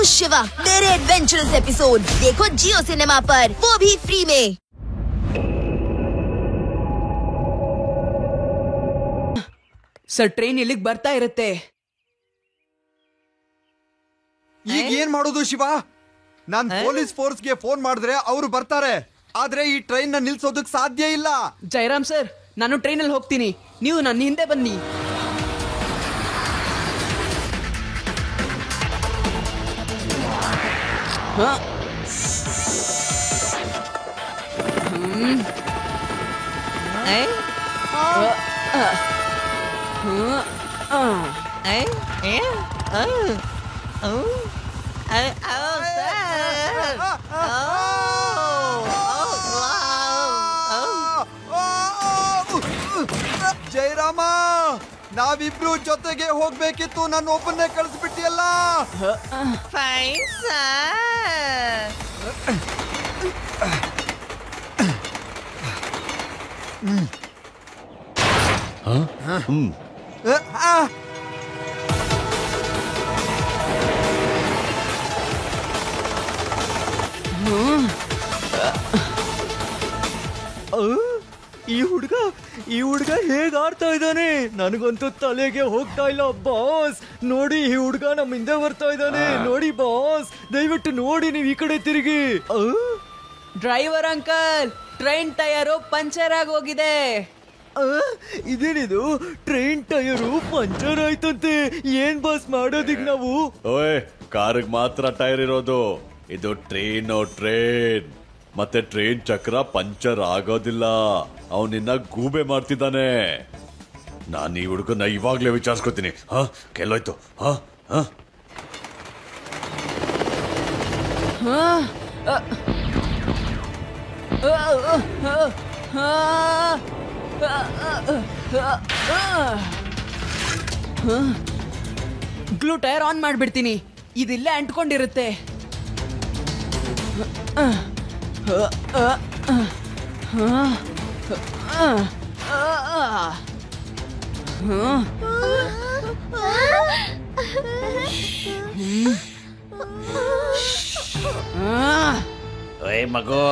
हूँ शिवा। मेरे adventurous episode देखो जियो सिनेमा पर, वो भी फ्री में। ಸರ್ ಟ್ರೈನ್ ಇಲ್ಲಿಗೆ ಬರ್ತಾ ಇರುತ್ತೆ. ಈಗ ಏನ್ ಮಾಡೋದು ಶಿವ? ನಾನ್ ಪೊಲೀಸ್ ಫೋರ್ಸ್ಗೆ ಫೋನ್ ಮಾಡಿದ್ರೆ ಅವರು ಬರ್ತಾರೆ, ಆದ್ರೆ ಈ ಟ್ರೈನ್ ನ ನಿಲ್ಸೋದಕ್ ಸಾಧ್ಯ ಇಲ್ಲ. ಜಯರಾಮ್ ಸರ್, ನಾನು ಟ್ರೈನಲ್ಲಿ ಹೋಗ್ತೀನಿ, ನೀವು ನನ್ನ ಹಿಂದೆ ಬನ್ನಿ. ಜಯರಾಮ, ನಾವಿಬ್ರು ಜೊತೆಗೆ ಹೋಗ್ಬೇಕಿತ್ತು, ನಾನು ಒಬ್ಬನ್ನೇ ಕಳಿಸ್ಬಿಟ್ಟಿಯಲ್ಲ. Fine sir. ಈ ಹುಡುಗ ಹೇಗ್ ಆಡ್ತಾ ಇದ್ದಾನೆ, ನನಗಂತೂ ತಲೆಗೆ ಹೋಗ್ತಾ ಇಲ್ಲ ಬಾಸ್. ನೋಡಿ, ಈ ಹುಡುಗ ನಮ್ಮ ಹಿಂದೆ ಬರ್ತಾ ಇದ್ದಾನೆ. ನೋಡಿ ಬಾಸ್, ದಯವಿಟ್ಟು ನೋಡಿ, ನೀವು ಈ ಕಡೆ ತಿರುಗಿ. Driver uncle, train tyre puncture ಆಗಿ ಹೋಗಿದೆ. ಇದೇನಿದು, ಟ್ರೈನ್ ಟೈರು ಪಂಚರ್ ಆಯ್ತಂತೆ. ಏನ್ ಬಾಸ್ ಮಾಡೋದಿಗ್ ನಾವು? ಓಯ್, ಕಾರಿಗೆ ಮಾತ್ರ ಟೈರ್ ಇರೋದು, ಇದು ಟ್ರೈನ್ ಮತ್ತೆ ಟ್ರೈನ್ ಚಕ್ರ ಪಂಚರ್ ಆಗೋದಿಲ್ಲ. ಅವನಿನ್ನ ಗೂಬೆ ಮಾಡ್ತಿದ್ದಾನೆ. ನಾನು ಈ ಹುಡುಗನ ಇವಾಗ್ಲೇ ವಿಚಾರಿಸ್ಕೊತೀನಿ. ಕೆಲೋಯ್ತು. ಗ್ಲೂ ಟೈರ್ ಆನ್ ಮಾಡ್ಬಿಡ್ತೀನಿ, ಇದಿಲ್ಲೇ ಅಂಟ್ಕೊಂಡಿರುತ್ತೆ. ಓಯ್ ಮಗು,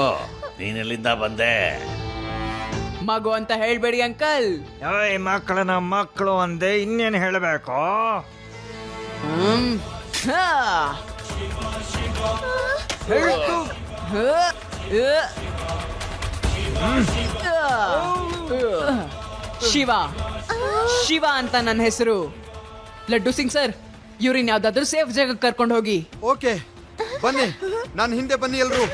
ನೀನೆಲ್ಲಿಂದ ಬಂದೆ? ಮಗು ಅಂತ ಹೇಳ್ಬೇಡಿ ಅಂಕಲ್. ಮಕ್ಕಳನ್ನ ಮಕ್ಕಳು ಅಂದೆ, ಇನ್ನೇನು ಹೇಳಬೇಕು? ಶಿವ ಅಂತ ನನ್ನ ಹೆಸರು. ಲಡ್ಡು ಸಿಂಗ್ ಸರ್, ಇವ್ರಿನ್ ಯಾವ್ದಾದ್ರು ಸೇಫ್ ಜಾಗಕ್ಕೆ ಕರ್ಕೊಂಡು ಹೋಗಿ. ಓಕೆ, ಬನ್ನಿ, ನಾನು ಹಿಂದೆ ಬನ್ನಿ ಎಲ್ರು.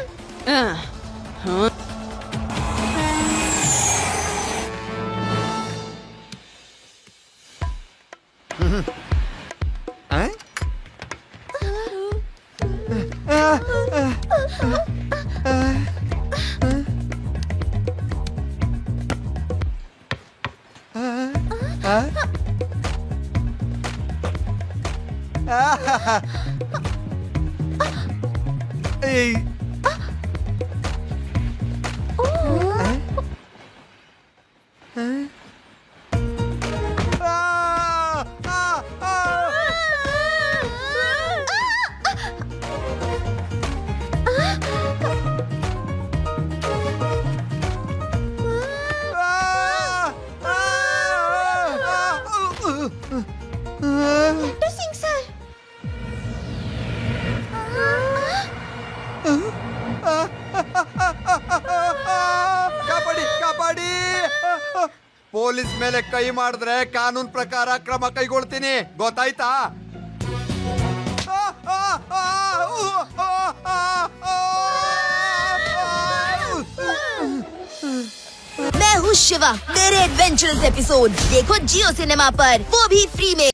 ಪೊಲೀಸ್ ಮೇಲೆ ಕೈ ಮಾಡಿದ್ರೆ ಕಾನೂನು ಪ್ರಕಾರ ಕ್ರಮ ಕೈಗೊಳ್ತೀನಿ, ಗೊತ್ತಾಯ್ತಾ? मैं हूँ शिवा। मेरे एडवेंचरस एपिसोड देखो जियो सिनेमा पर, वो भी फ्री में।